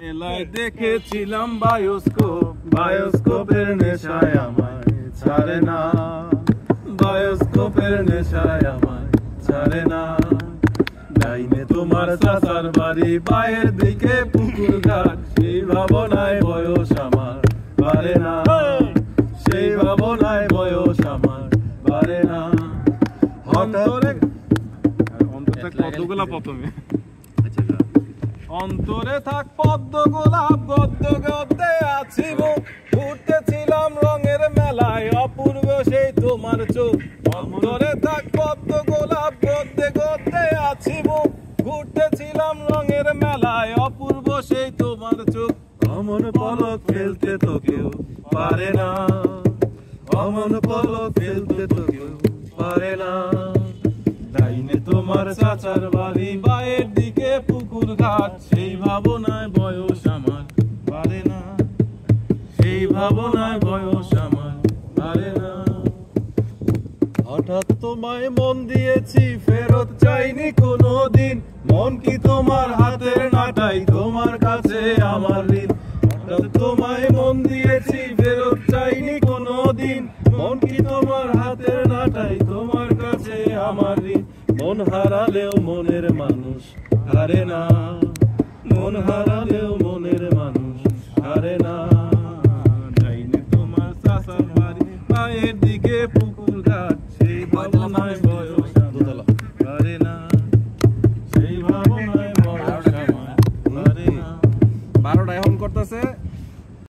মেলায় দেখেছিলাম বায়োস্কোপের নেশায় আমায় ছাড়ে না, বায়োস্কোপের নেশায় আমায় ছাড়ে না। ডাইনে তোমার চাচার বাড়ি, বায়ের দিকে পুকুর ঘাট, সেই ভাবনায় বয়স আমার বাড়ে না, সেই ভাবনায় বয়স আমার বাড়ে না। অন্তরে কতগুলা প্রথমে অন্তরে থাক পদ্ম গোলাপ, গদ্য গদ্যে আছি মুখ, ঘুরতেছিলাম রঙের মেলায়, অপূর্ব সেই তোমার চোখ। অন্তরে থাক পদ্ম গোলাপ, গদ্যে গদ্যে আছি মুখ, ঘুরতেছিলাম রঙের মেলায়, অপূর্ব সেই তোমার চোখ। অমন পলক ফেলতে তো কেউ পারে না, অমন পলক ফেলতে তো কেউ পারে না। ডাইনে তোমার চাচার বাড়ি, বায়ের দিকে পুকুর ঘাট, সেই ভাবনায় বয়স আমার বাড়ে না, সেই ভাবনায় বয়স আমার বাড়ে না। হঠাৎ তোমায় মন দিয়েছি, ফেরত চাইনি কোনোদিন, মন কি তোমার হাতের নাটাই, তোমার কাছে আমার ঋণ। হঠাৎ তোমায় মন দিয়েছি, ফেরত চাইনি কোনোদিন, মন কি তোমার হাতের নাটাই, তোমার কাছে আমার ঋণ। মন হারালেও মনের মানুষ হারে না, মন হারালেও মনের মানুষ হারে না। ডাইনে তোমার চাচার বাড়ি, বায়ের